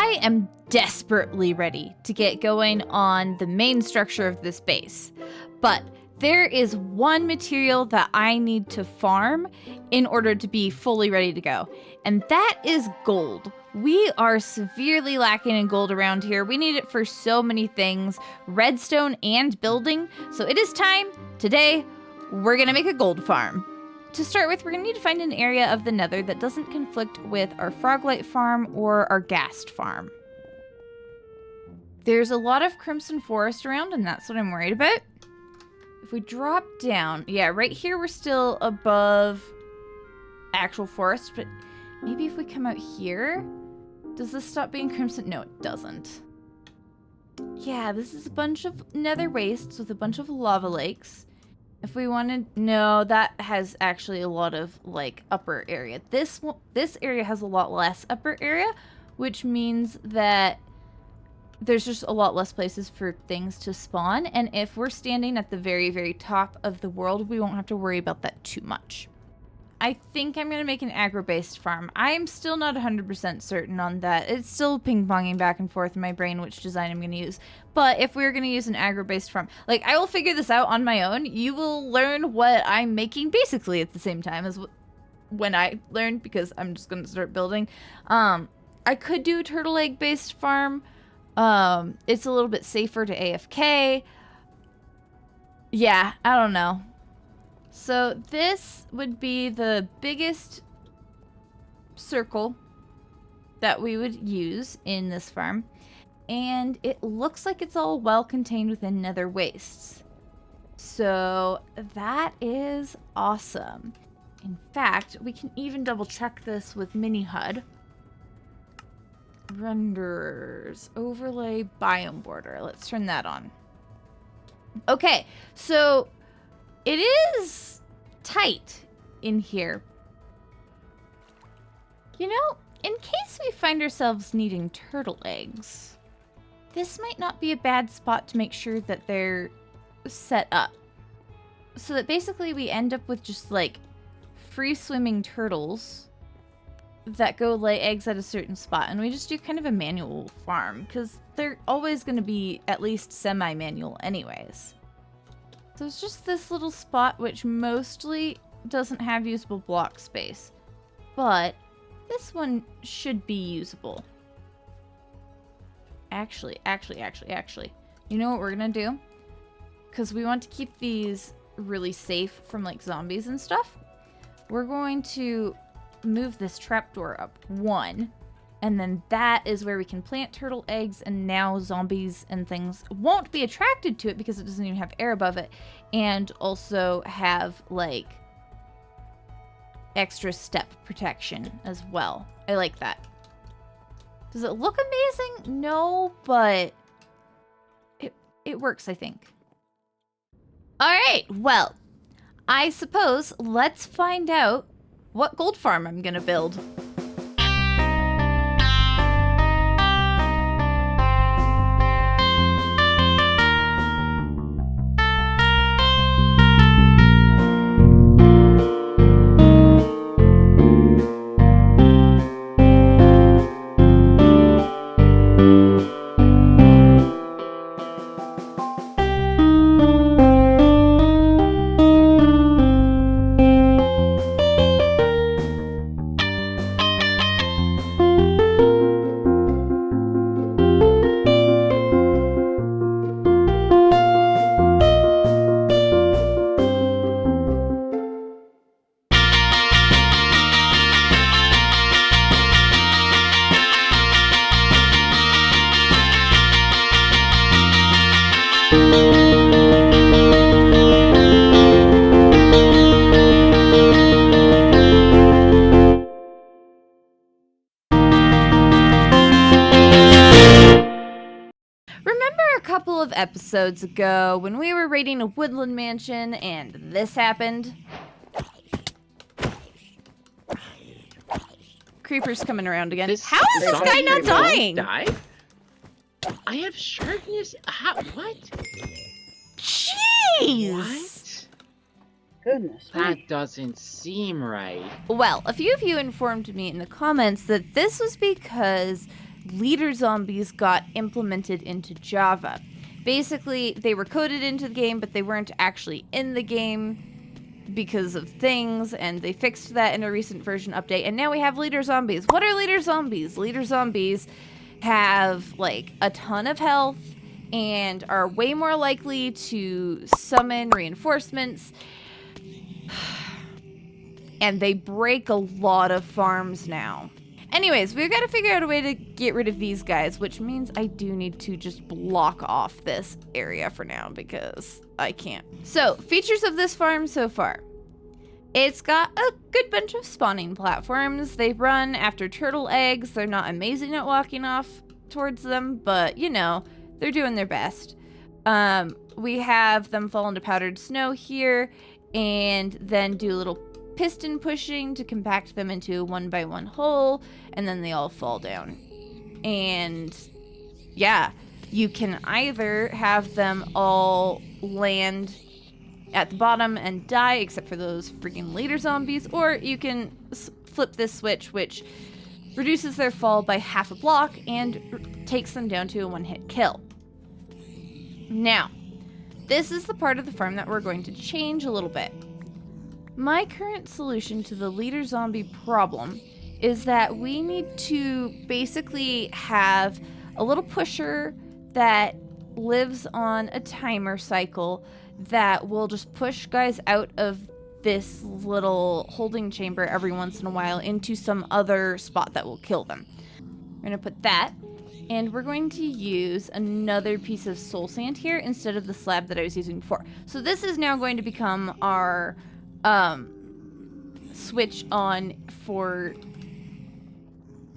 I am desperately ready to get going on the main structure of this base, but there is one material that I need to farm in order to be fully ready to go, and that is gold. We are severely lacking in gold around here. We need it for so many things, redstone and building, so it is time. Today, we're gonna make a gold farm. To start with, we're gonna need to find an area of the Nether that doesn't conflict with our Froglight farm or our Ghast farm. There's a lot of Crimson Forest around, and that's what I'm worried about. If we drop down, yeah, right here we're still above actual forest, but maybe if we come out here, does this stop being crimson? No, it doesn't. Yeah, this is a bunch of nether wastes with a bunch of lava lakes. If we wanted, no, that has actually a lot of like upper area. This area has a lot less upper area, which means that there's just a lot less places for things to spawn. And if we're standing at the very, very top of the world, we won't have to worry about that too much. I think I'm going to make an agro-based farm. I am still not 100% certain on that. It's still ping-ponging back and forth in my brain which design I'm going to use. But if we're going to use an agro-based farm, like, I will figure this out on my own. You will learn what I'm making basically at the same time as when I learn, because I'm just going to start building. I could do a turtle egg-based farm. It's a little bit safer to AFK. Yeah, I don't know. So this would be the biggest circle that we would use in this farm. And it looks like it's all well contained within nether wastes. So that is awesome. In fact, we can even double check this with mini HUD. Renderers, overlay, biome border. Let's turn that on. Okay, so it is tight in here. You know, in case we find ourselves needing turtle eggs, this might not be a bad spot to make sure that they're set up. So that basically we end up with just like free swimming turtles that go lay eggs at a certain spot, and we just do kind of a manual farm because they're always going to be at least semi-manual anyways. So it's just this little spot which mostly doesn't have usable block space, but this one should be usable. Actually, you know what we're gonna do? Because we want to keep these really safe from like zombies and stuff. We're going to move this trapdoor up one, and then that is where we can plant turtle eggs, and now zombies and things won't be attracted to it because it doesn't even have air above it, and also have like extra step protection as well. I like that. Does it look amazing? No, but it works, I think. All right, well, I suppose let's find out what gold farm I'm gonna build. Episodes ago when we were raiding a woodland mansion and this happened. Creeper's coming around again. How is this guy not dying? Die? I have sharpness. What? Jeez! What? Goodness. That doesn't seem right. Well, a few of you informed me in the comments that this was because leader zombies got implemented into Java. Basically, they were coded into the game, but they weren't actually in the game because of things, and they fixed that in a recent version update, and now we have leader zombies. What are leader zombies? Leader zombies have like a ton of health and are way more likely to summon reinforcements, and they break a lot of farms now. Anyways, we've got to figure out a way to get rid of these guys, which means I do need to just block off this area for now because I can't. So, features of this farm so far. It's got a good bunch of spawning platforms. They run after turtle eggs. They're not amazing at walking off towards them, but you know, they're doing their best. We have them fall into powdered snow here and then do a little piston pushing to compact them into a 1x1 hole, and then they all fall down. And yeah, you can either have them all land at the bottom and die, except for those freaking leader zombies, or you can flip this switch, which reduces their fall by half a block and takes them down to a one-hit kill. Now, this is the part of the farm that we're going to change a little bit. My current solution to the leader zombie problem is that we need to basically have a little pusher that lives on a timer cycle that will just push guys out of this little holding chamber every once in a while into some other spot that will kill them. We're going to put that, and we're going to use another piece of soul sand here instead of the slab that I was using before. So this is now going to become our switch on for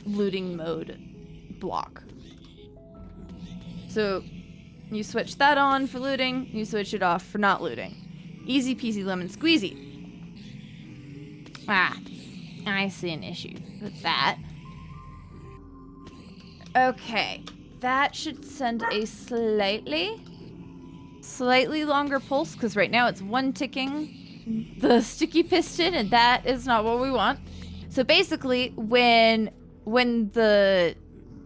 looting mode block. So you switch that on for looting, you switch it off for not looting. Easy peasy lemon squeezy. Ah, I see an issue with that. Okay, that should send a slightly longer pulse, because right now it's one ticking the sticky piston, and that is not what we want. So basically, when the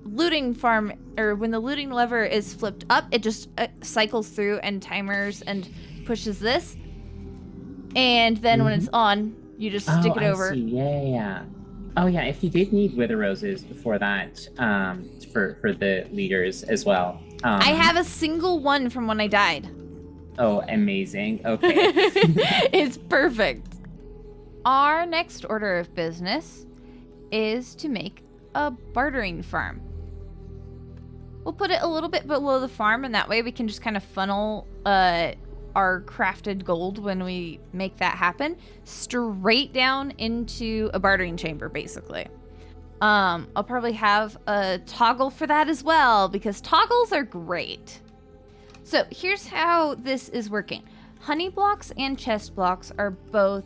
looting farm, or when the looting lever is flipped up, it just cycles through and timers and pushes this, and then when it's on, you just stick it over. I see. Yeah. Oh yeah, if you did need wither roses before that, for the leaders as well. I have a single one from when I died. Oh, amazing. Okay. It's perfect. Our next order of business is to make a bartering farm. We'll put it a little bit below the farm, and that way we can just kind of funnel our crafted gold when we make that happen straight down into a bartering chamber, basically. I'll probably have a toggle for that as well, because toggles are great. So here's how this is working. Honey blocks and chest blocks are both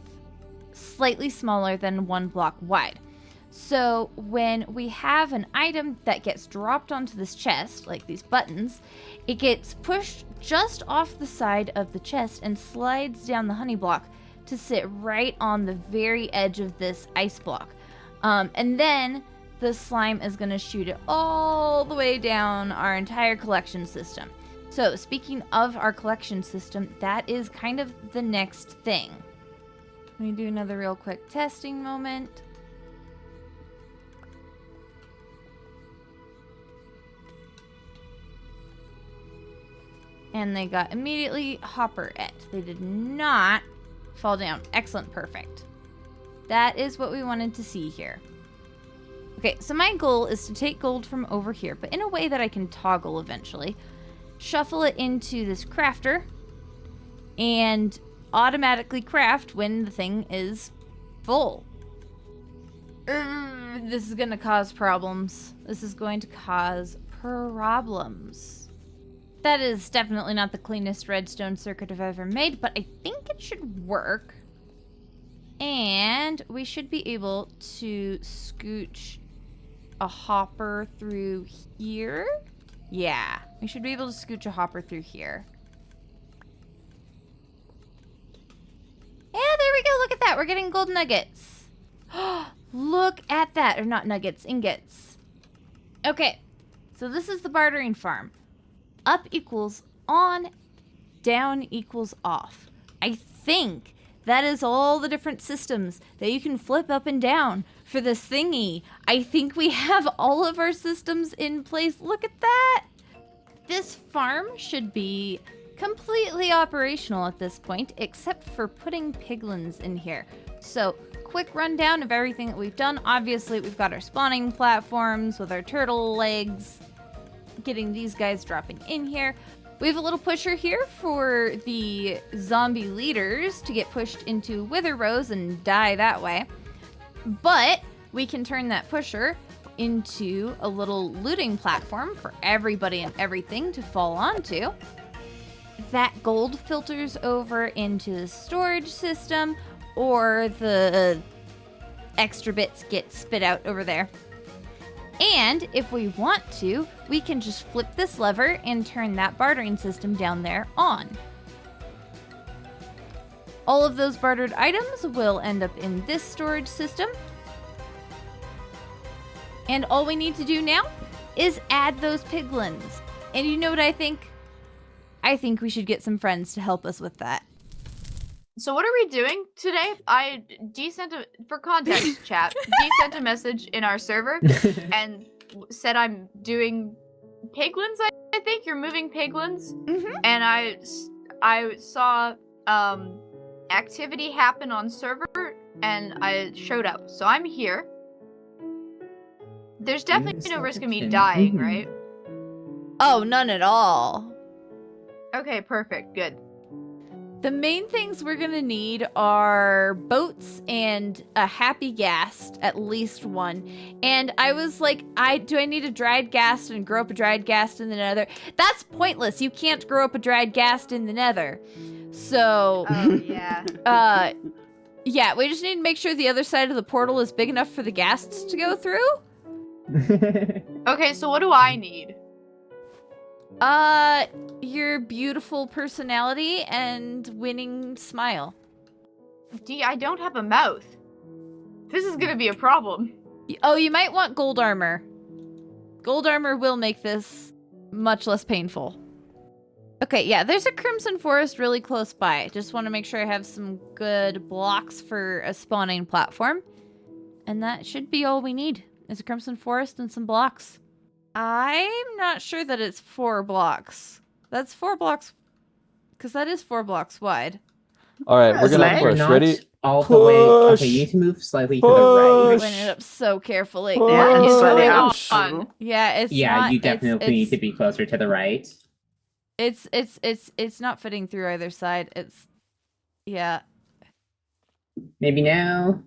slightly smaller than 1 block wide. So when we have an item that gets dropped onto this chest, like these buttons, it gets pushed just off the side of the chest and slides down the honey block to sit right on the very edge of this ice block. And then the slime is going to shoot it all the way down our entire collection system. So speaking of our collection system, that is kind of the next thing. Let me do another real quick testing moment. And they got immediately hopper-et. They did not fall down. Excellent, perfect. That is what we wanted to see here. Okay, so my goal is to take gold from over here, but in a way that I can toggle eventually. Shuffle it into this crafter, and automatically craft when the thing is full. This is going to cause problems. This is going to cause problems. That is definitely not the cleanest redstone circuit I've ever made, but I think it should work. And we should be able to scooch a hopper through here. Yeah, we should be able to scooch a hopper through here. Yeah, there we go. Look at that. We're getting gold nuggets. Look at that. Or not nuggets, ingots. Okay, So this is the bartering farm. Up equals on, down equals off. I think that is all the different systems that you can flip up and down for this thingy. I think we have all of our systems in place. Look at that. This farm should be completely operational at this point, except for putting piglins in here. So, quick rundown of everything that we've done. Obviously, we've got our spawning platforms with our turtle legs, getting these guys dropping in here. We have a little pusher here for the zombie leaders to get pushed into wither rows and die that way. But we can turn that pusher into a little looting platform for everybody and everything to fall onto. That gold filters over into the storage system, or the extra bits get spit out over there. And if we want to, we can just flip this lever and turn that bartering system down there on. All of those bartered items will end up in this storage system. And all we need to do now is add those piglins. And you know what I think? I think we should get some friends to help us with that. So what are we doing today? For context, chat, Dee sent a message in our server and said I'm doing piglins, I think. You're moving piglins. Mm-hmm. And I saw activity happen on server and I showed up. So I'm here. There's definitely no risk of me dying, right? Oh, none at all. Okay, perfect. Good. The main things we're gonna need are boats and a happy ghast, at least one. And I was like, do I need a dried ghast and grow up a dried ghast in the nether? That's pointless. You can't grow up a dried ghast in the nether. So, Oh, yeah. yeah, we just need to make sure the other side of the portal is big enough for the ghasts to go through. Okay, so what do I need? Your beautiful personality and winning smile. Dee, I don't have a mouth. This is gonna be a problem. Oh, you might want gold armor. Gold armor will make this much less painful. Okay, yeah, there's a crimson forest really close by. Just want to make sure I have some good blocks for a spawning platform. And that should be all we need, is a crimson forest and some blocks. I'm not sure that it's 4 blocks. That's 4 blocks, because that is 4 blocks wide. All right, we're gonna push. Not Ready? all the way. Okay, you need to move slightly to the right. Push. Line it up so carefully. Push. What is going Push. on? Yeah, it's Yeah, not, you definitely need to be closer to the right. It's not fitting through either side. Yeah. Maybe now.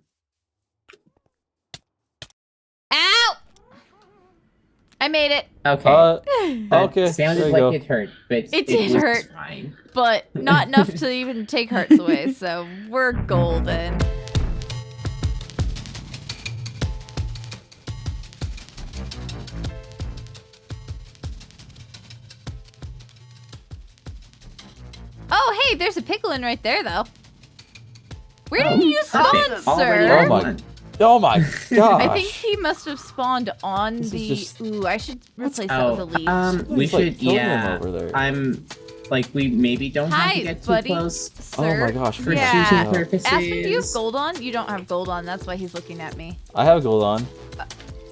Ow! I made it. Okay. That Okay, sounded there you like go. it hurt, but It did was hurt. fine. But not enough to even take hearts away, so we're golden. Oh, hey, there's a piglin right there, though. Where did you spawn, perfect. Already sir? Oh my- one. Oh my gosh! I think he must have spawned on This is the... just- Ooh, I should replace that with a leaf. We It's like should, killing yeah. them over there. I'm, like, we maybe don't have Hi, to get too buddy. close Oh Sir. my gosh! for Yeah. shooting purposes. Aspen, do you have gold on? You don't have gold on. That's why he's looking at me. I have gold on.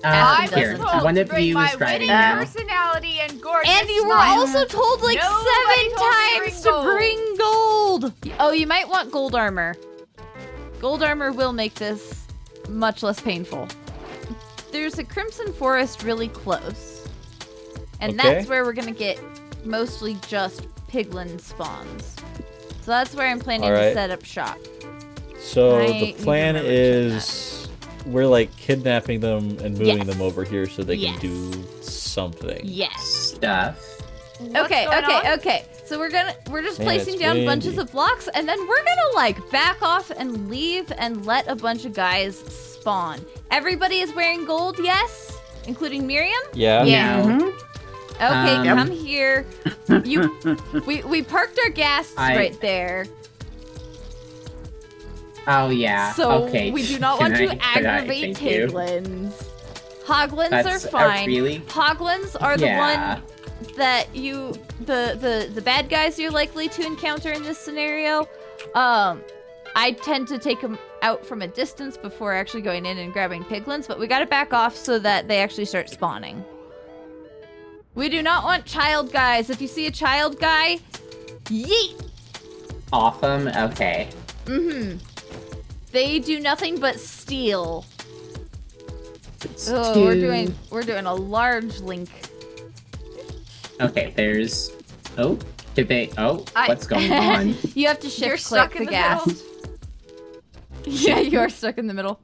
I Aspen Here, was doesn't. told one to of bring you my is driving winning now. personality and gorgeous And you were smile. also told like Nobody 7 told me to times to bring gold. Oh, you might want gold armor. Gold armor will make this much less painful. There's a crimson forest really close. And Okay. that's where we're going to get mostly just piglin spawns. So that's where I'm planning to Alright. set up shop. So I the need to plan remember to check is we're like kidnapping them and moving Yes. them over here so they Yes. can do something. Yes. Stuff. What's Okay, going on? okay. So we're just Man, placing it's down bunches windy. of blocks, and then we're gonna like back off and leave and let a bunch of guys spawn. Everybody is wearing gold, yes, including Miriam. Yeah. Yeah. No. Okay, Yep. come here. We parked our ghasts right there, Oh yeah. so okay. we do not Can want to I- could I- aggravate thank you. piglins. Hoglins That's are fine. really Hoglins are the yeah. one that the bad guys you're likely to encounter in this scenario. I tend to take them out from a distance before actually going in and grabbing piglins, but we gotta back off so that they actually start spawning. We do not want child guys. If you see a child guy, yeet! Off them? Okay. Mm-hmm. They do nothing but steal. Oh, we're doing a large link. Okay, there's... Oh, did they... Oh, what's going on? You have to shift You're click stuck the in the gas. middle. Yeah, you are stuck in the middle.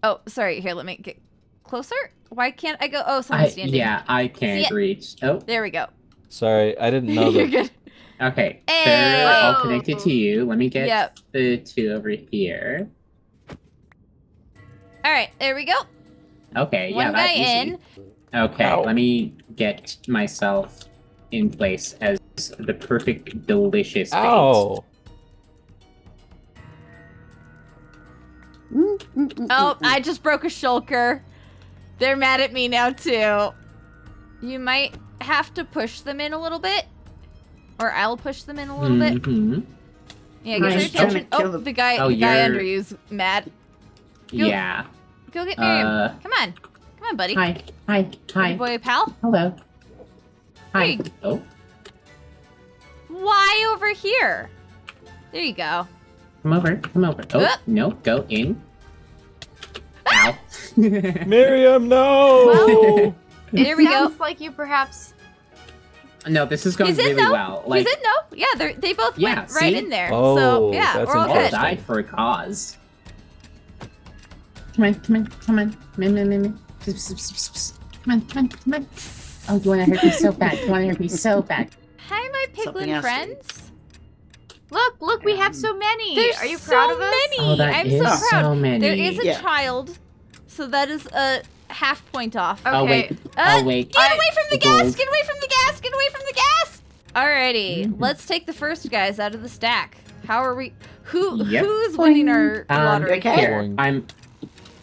Oh, sorry. Here, let me get closer. Why can't I go? Oh, someone's standing. Yeah, I can't reach. Oh, There we go. Sorry, I didn't know You're that. good. okay. Hey! They're all Oh. connected to you. Let me get Yep. the two over here. All right, there we go. Okay, yeah, One guy that's easy. in. Okay, Ow. let me get myself in place as the perfect, delicious bait. Ow! Oh, I just broke a shulker. They're mad at me now too. You might have to push them in a little bit, or I'll push them in a little bit. Mhm. Yeah, I'm get their just trying to attention. kill Oh, them. the guy Oh, under you're- you's mad. Go- Yeah. Go get Miriam. Come on, buddy. Hi. Hi. Buddy Hi. boy, pal. Hello. Hi. Hey. Oh. Why over here? There you go. Come over. Come over. Oh, Up. no. Go in. Ow. Miriam, no! There we go. Sounds like you perhaps. No, this is going He's in, really though. well. Like, He's in, no? Yeah, they both Yeah, went right see? in there. Oh, so, yeah, that's we're all all good. interesting. died for a cause. Come on, come on, come on. Come on. Oh, you want to hurt me so bad. You want to hurt me so bad. Hi, my Something piglin else. friends. Look, we have so many. There's Are you so proud of us? many. Oh, that I'm is so proud. so many. There is a Yeah. child, so that is a half point off. Okay. Oh, wait. Uh, Oh, wait. Get away from the gas! Gold. Get away from the gas! Get away from the gas! Alrighty, Mhm. let's take the first guys out of the stack. How are we? Yep. Who's winning our lottery? okay. here? Here, I'm...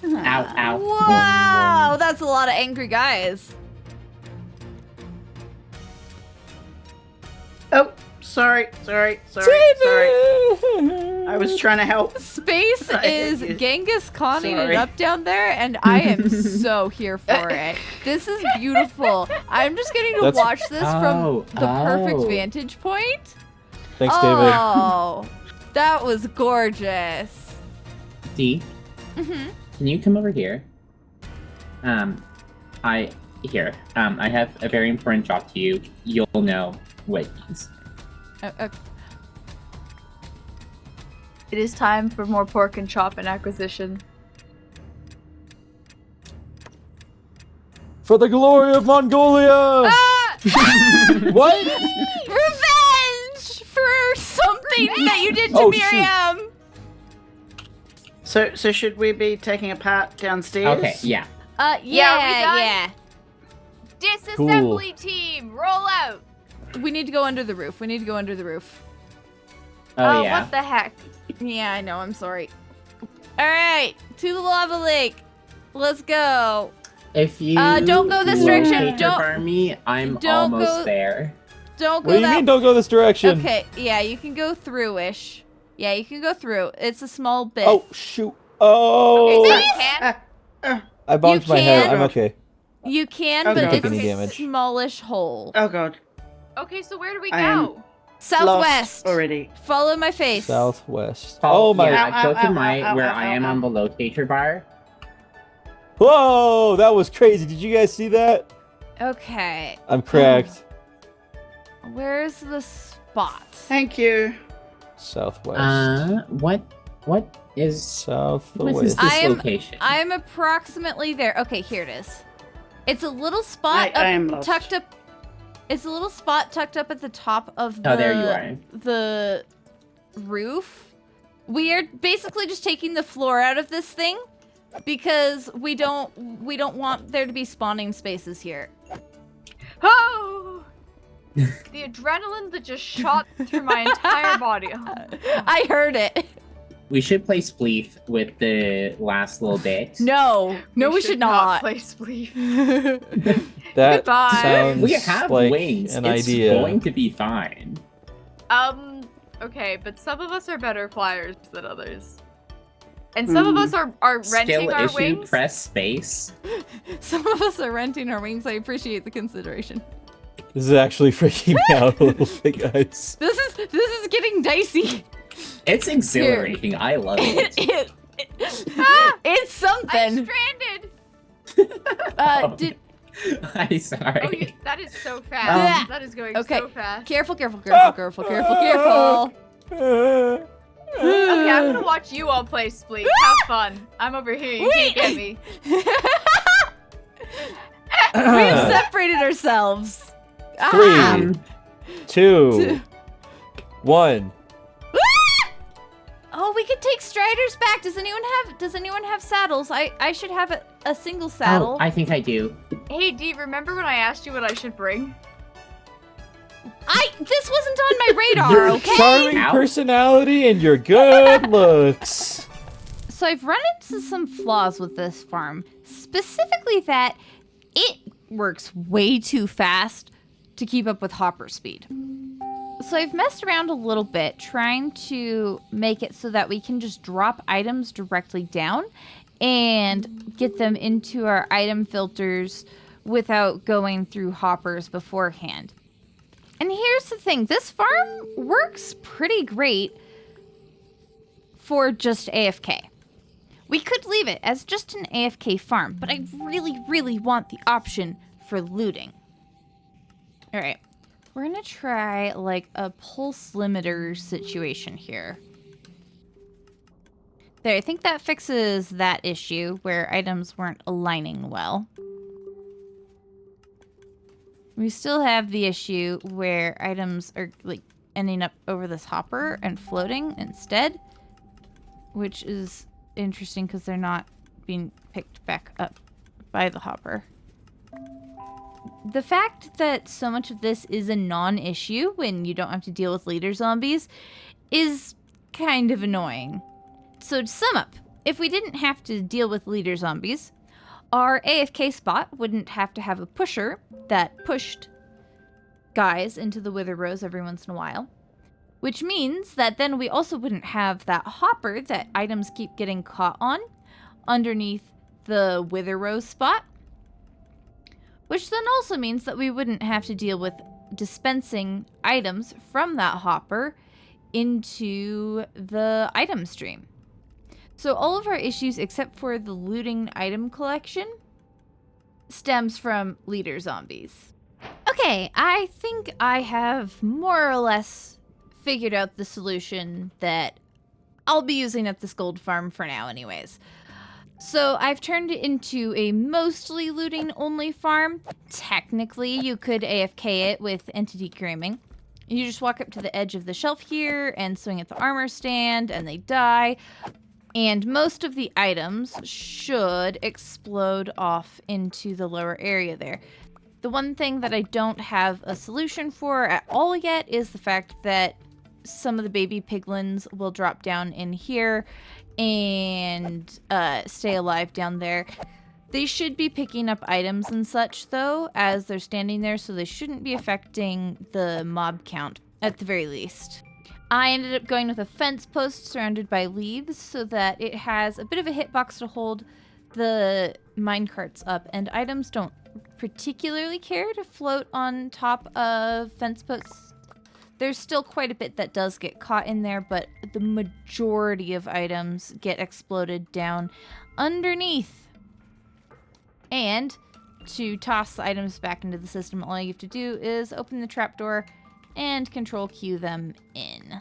Ow, ow. Wow, that's a lot of angry guys. Oh, sorry. I was trying to help. Space I hate is you. Genghis Khaning it Sorry. up down there, and I am so here for it. This is beautiful. I'm just getting to That's- watch this from the perfect oh. vantage point. Thanks, David. Oh, that was gorgeous. Dee, Hmm. can you come over here? I have a very important job to you. You'll know what it means. It is time for more pork and chop and acquisition. For the glory of Mongolia! Ah! What? Revenge for something that you did to Oh, shoot. Miriam. So should we be taking a part downstairs? Okay, yeah. Yeah, are we done? Yeah. Disassembly team, roll out. We need to go under the roof. Oh, yeah. What the heck? Yeah, I know. I'm sorry. All right, to the lava lake. Let's go. If you don't go this direction. locate Don't- your army, I'm don't almost go- there. Don't go What do you that mean don't go this direction? Okay, yeah, you can go through-ish. Yeah, you can go through. It's a small bit. Oh, shoot. Oh! Okay, so you can. I bonked my head. can. I'm okay. You can, Okay. but Don't it's take any a damage. smallish hole. Oh god. Okay, so where do we I am- go? Southwest. Lost already. Follow my face. Southwest. Oh, Oh my. Yeah, Ow, go ow, to ow, my ow, where ow, I am ow, on ow. the locator bar. Whoa! That was crazy. Did you guys see that? Okay. I'm cracked. Where's the spot? Thank you. Southwest. What is what is Southwest. this location? I'm approximately there. Okay, here it is. It's a little spot I am lost. tucked up. It's a little spot tucked up at the top of the Oh, there you are. the roof. We are basically just taking the floor out of this thing because we don't want there to be spawning spaces here. Oh! The adrenaline that just shot through my entire body. Oh, I heard it. We should play Spleef with the last little bit. No, we should not. play Spleef. That Goodbye. sounds We have like wings. an It's idea. going to be fine. Okay, but some of us are better flyers than others. And some of us are renting Skill our issue, wings. press space. Some of us are renting our wings. I appreciate the consideration. This is actually freaking me out a little bit, guys. This is getting dicey. It's exhilarating. I love it. It's something. I'm stranded. Did I'm sorry. Oh, that is so fast. Um, That is going okay. so fast. careful. Ah! Okay, I'm gonna watch you all play Spleef. Have fun. I'm over here. You can't get me. We've separated ourselves. 3, 2, 1. Oh, we could take Striders back. Does anyone have saddles? I should have a single saddle. Oh, I think I do. Hey, Dee, remember when I asked you what I should bring? This wasn't on my radar, Your okay? charming Ow. personality and your good looks. So I've run into some flaws with this farm. Specifically that it works way too fast to keep up with hopper speed. So I've messed around a little bit trying to make it so that we can just drop items directly down and get them into our item filters without going through hoppers beforehand. And here's the thing, this farm works pretty great for just AFK. We could leave it as just an AFK farm, but I really, really want the option for looting. All right, we're gonna try like a pulse limiter situation here. There, I think that fixes that issue where items weren't aligning well. We still have the issue where items are like ending up over this hopper and floating instead, which is interesting because they're not being picked back up by the hopper. The fact that so much of this is a non-issue when you don't have to deal with leader zombies is kind of annoying. So to sum up, if we didn't have to deal with leader zombies, our AFK spot wouldn't have to have a pusher that pushed guys into the wither rows every once in a while. Which means that then we also wouldn't have that hopper that items keep getting caught on underneath the wither row spot. Which then also means that we wouldn't have to deal with dispensing items from that hopper into the item stream. So all of our issues, except for the looting item collection, stems from leader zombies. Okay, I think I have more or less figured out the solution that I'll be using at this gold farm for now anyways. So I've turned it into a mostly looting only farm. Technically, you could AFK it with entity grooming. You just walk up to the edge of the shelf here and swing at the armor stand and they die. And most of the items should explode off into the lower area there. The one thing that I don't have a solution for at all yet is the fact that some of the baby piglins will drop down in here and stay alive down there. They should be picking up items and such, though, as they're standing there, so they shouldn't be affecting the mob count, at the very least. I ended up going with a fence post surrounded by leaves so that it has a bit of a hitbox to hold the minecarts up, and items don't particularly care to float on top of fence posts. There's still quite a bit that does get caught in there, but the majority of items get exploded down underneath. And to toss the items back into the system, all you have to do is open the trapdoor and control Q them in.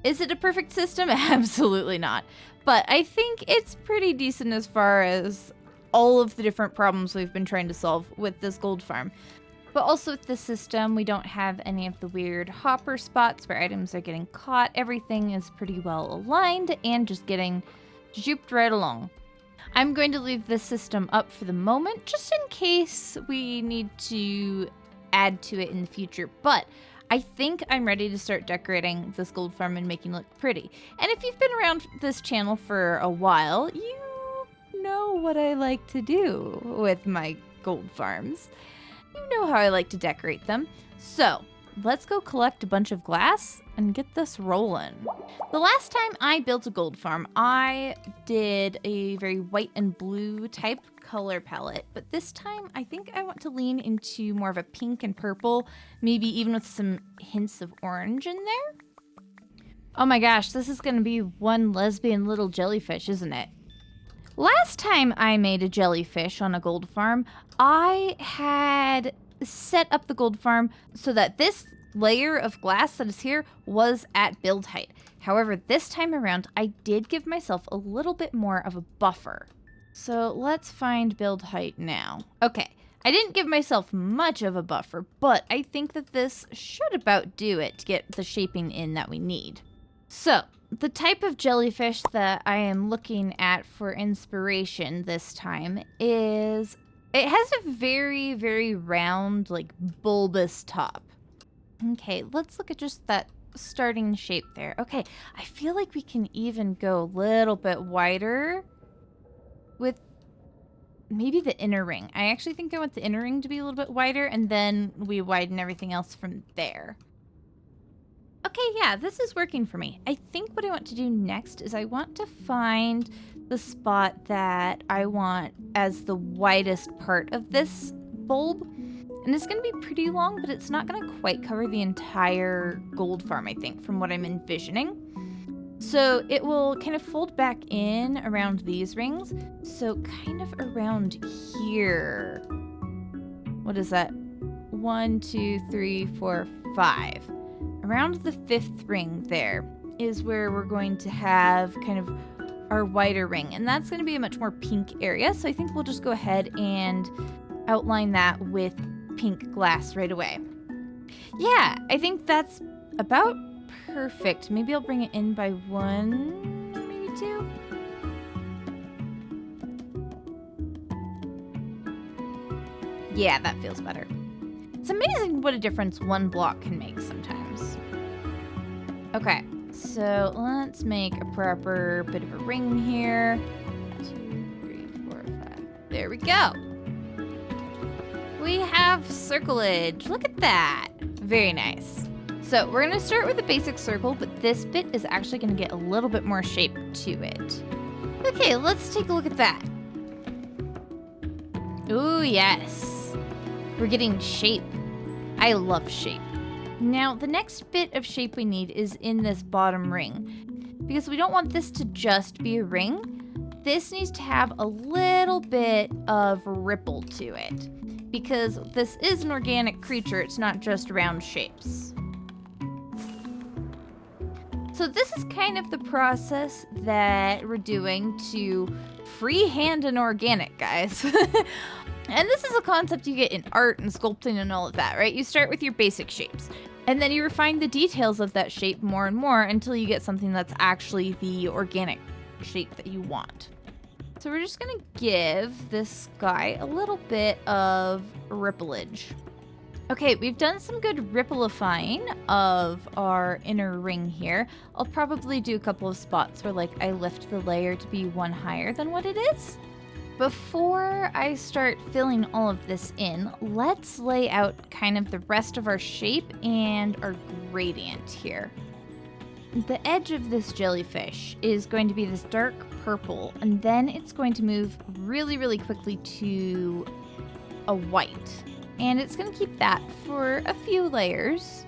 Is it a perfect system? Absolutely not. But I think it's pretty decent as far as all of the different problems we've been trying to solve with this gold farm. But also with this system, we don't have any of the weird hopper spots where items are getting caught. Everything is pretty well aligned and just getting juped right along. I'm going to leave this system up for the moment, just in case we need to add to it in the future. But I think I'm ready to start decorating this gold farm and making it look pretty. And if you've been around this channel for a while, you know what I like to do with my gold farms. You know how I like to decorate them. So let's go collect a bunch of glass and get this rolling. The last time I built a gold farm, I did a very white and blue type color palette, but this time I think I want to lean into more of a pink and purple, maybe even with some hints of orange in there. Oh my gosh, this is gonna be one lesbian little jellyfish, isn't it? Last time I made a jellyfish on a gold farm, I had set up the gold farm so that this layer of glass that is here was at build height. However, this time around, I did give myself a little bit more of a buffer. So let's find build height now. Okay, I didn't give myself much of a buffer, but I think that this should about do it to get the shaping in that we need. So the type of jellyfish that I am looking at for inspiration this time is, it has a very, very round, like bulbous top. Okay, let's look at just that starting shape there. Okay, I feel like we can even go a little bit wider with maybe the inner ring. I actually think I want the inner ring to be a little bit wider, and then we widen everything else from there. Okay, yeah, this is working for me. I think what I want to do next is I want to find the spot that I want as the widest part of this bulb. And it's going to be pretty long, but it's not going to quite cover the entire gold farm, I think, from what I'm envisioning. So it will kind of fold back in around these rings. So kind of around here. What is that? 1, 2, 3, 4, 5. Around the 5th ring there is where we're going to have kind of our wider ring. And that's going to be a much more pink area. So I think we'll just go ahead and outline that with pink glass right away. Yeah, I think that's about perfect. Maybe I'll bring it in by 1, maybe 2. Yeah, that feels better. It's amazing what a difference one block can make sometimes. Okay, so let's make a proper bit of a ring here. 2, 3, 4, 5. There we go. We have circleage. Look at that. Very nice. So we're going to start with a basic circle, but this bit is actually going to get a little bit more shape to it. Okay, let's take a look at that. Ooh, yes. We're getting shape. I love shape. Now, the next bit of shape we need is in this bottom ring. Because we don't want this to just be a ring. This needs to have a little bit of ripple to it. Because this is an organic creature, it's not just round shapes. So this is kind of the process that we're doing to freehand an organic, guys. And this is a concept you get in art and sculpting and all of that, right? You start with your basic shapes, and then you refine the details of that shape more and more until you get something that's actually the organic shape that you want. So we're just gonna give this guy a little bit of rippleage. Okay, we've done some good rippleifying of our inner ring here. I'll probably do a couple of spots where like I lift the layer to be one higher than what it is. Before I start filling all of this in, let's lay out kind of the rest of our shape and our gradient here. The edge of this jellyfish is going to be this dark purple, and then it's going to move really, really quickly to a white. And it's going to keep that for a few layers,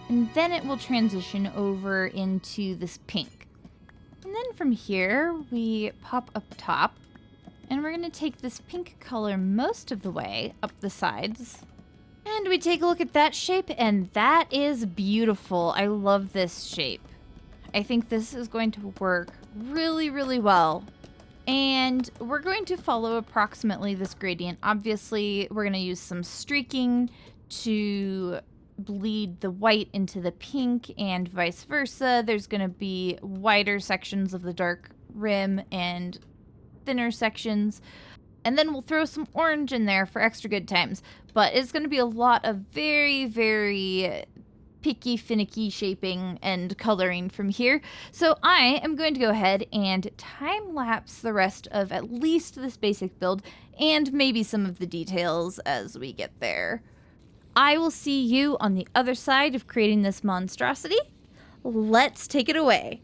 and then it will transition over into this pink. And then from here, we pop up top, and we're going to take this pink color most of the way up the sides. And we take a look at that shape, and that is beautiful. I love this shape. I think this is going to work really, really well. And we're going to follow approximately this gradient. Obviously, we're going to use some streaking to bleed the white into the pink and vice versa. There's going to be wider sections of the dark rim and thinner sections. And then we'll throw some orange in there for extra good times. But it's going to be a lot of very, very picky, finicky shaping and coloring from here. So I am going to go ahead and time-lapse the rest of at least this basic build and maybe some of the details as we get there. I will see you on the other side of creating this monstrosity. Let's take it away.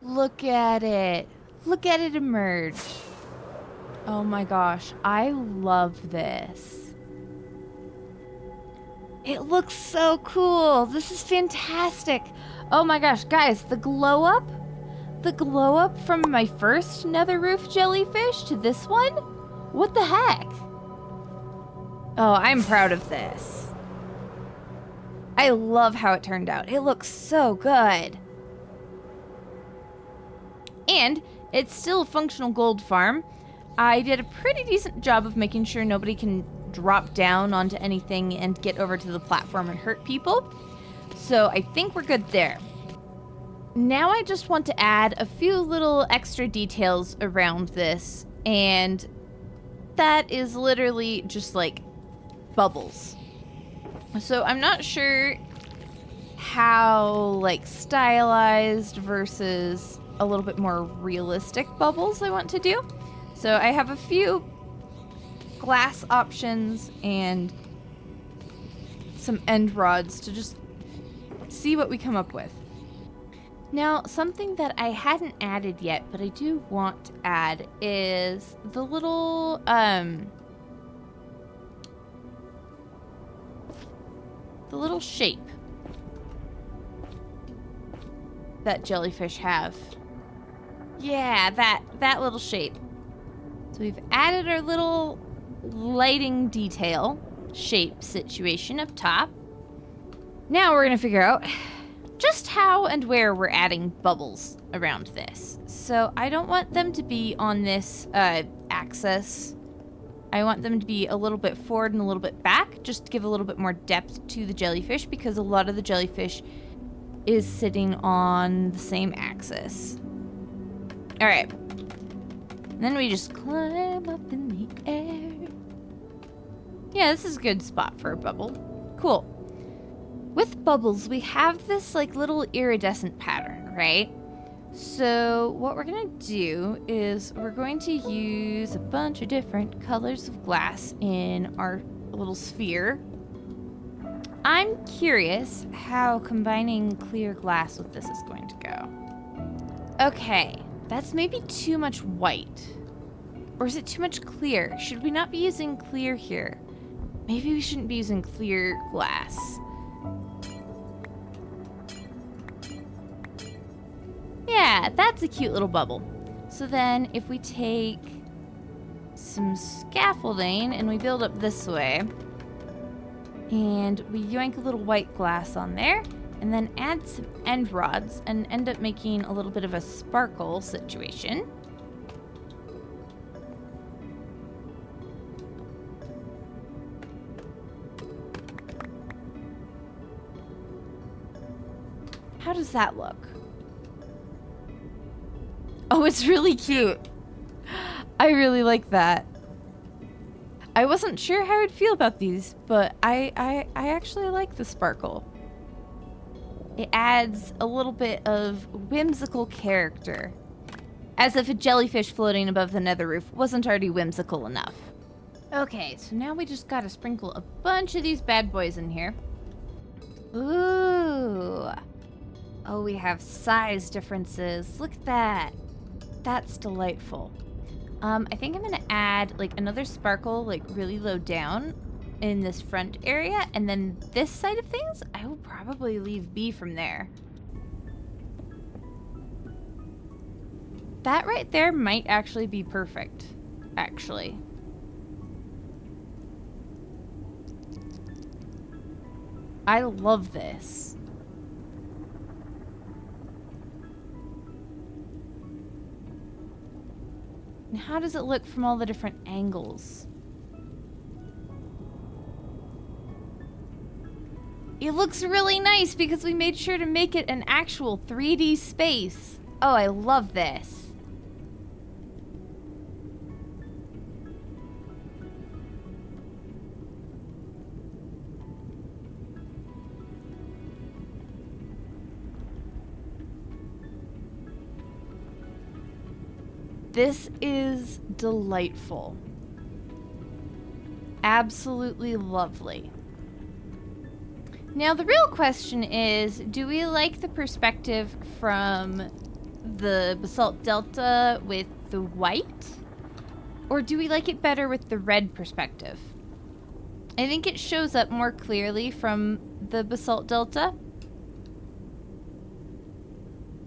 Look at it. Look at it emerge. Oh my gosh, I love this. It looks so cool. This is fantastic. Oh my gosh, guys, the glow up from my first nether roof jellyfish to this one? What the heck? Oh, I'm proud of this. I love how it turned out. It looks so good. And it's still a functional gold farm. I did a pretty decent job of making sure nobody can drop down onto anything and get over to the platform and hurt people. So I think we're good there. Now I just want to add a few little extra details around this, and that is literally just like bubbles. So I'm not sure how like stylized versus a little bit more realistic bubbles I want to do. So I have a few glass options and some end rods to just see what we come up with. Now, something that I hadn't added yet, but I do want to add is the little, shape that jellyfish have. Yeah, that little shape. So we've added our little lighting detail shape situation up top. Now we're gonna figure out just how and where we're adding bubbles around this. So I don't want them to be on this axis. I want them to be a little bit forward and a little bit back, just to give a little bit more depth to the jellyfish, because a lot of the jellyfish is sitting on the same axis. All right. And then we just climb up in the air. Yeah, this is a good spot for a bubble. Cool. With bubbles, we have this like little iridescent pattern, right? So what we're gonna do is we're going to use a bunch of different colors of glass in our little sphere. I'm curious how combining clear glass with this is going to go. Okay, that's maybe too much white. Or is it too much clear? Should we not be using clear here? Maybe we shouldn't be using clear glass. Yeah, that's a cute little bubble. So then if we take some scaffolding and we build up this way, and we yoink a little white glass on there, and then add some end rods and end up making a little bit of a sparkle situation. How does that look? Oh, it's really cute. I really like that. I wasn't sure how I'd feel about these, but I actually like the sparkle. It adds a little bit of whimsical character. As if a jellyfish floating above the nether roof wasn't already whimsical enough. Okay, so now we just gotta sprinkle a bunch of these bad boys in here. Ooh. Oh, we have size differences. Look at that. That's delightful. I think I'm gonna add like another sparkle like really low down in this front area, and then this side of things, I will probably leave B from there. That right there might actually be perfect, actually. I love this. And how does it look from all the different angles? It looks really nice because we made sure to make it an actual 3D space. Oh, I love this. This is delightful. Absolutely lovely. Now the real question is, do we like the perspective from the Basalt Delta with the white? Or do we like it better with the red perspective? I think it shows up more clearly from the Basalt Delta.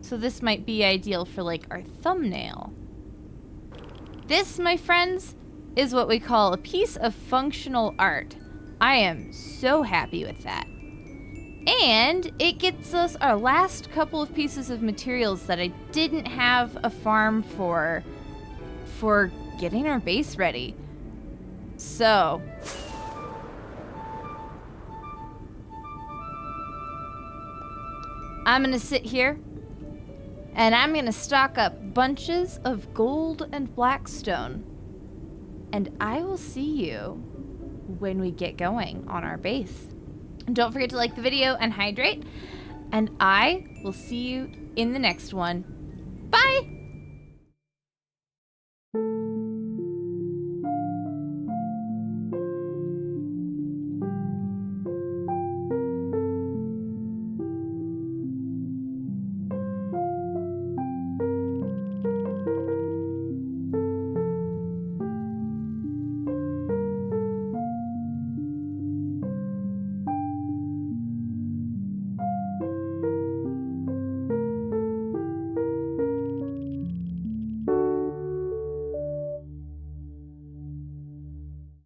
So this might be ideal for like our thumbnail. This, my friends, is what we call a piece of functional art. I am so happy with that. And it gets us our last couple of pieces of materials that I didn't have a farm for getting our base ready. So, I'm gonna sit here and I'm gonna stock up bunches of gold and blackstone. And I will see you when we get going on our base. And don't forget to like the video and hydrate. And I will see you in the next one.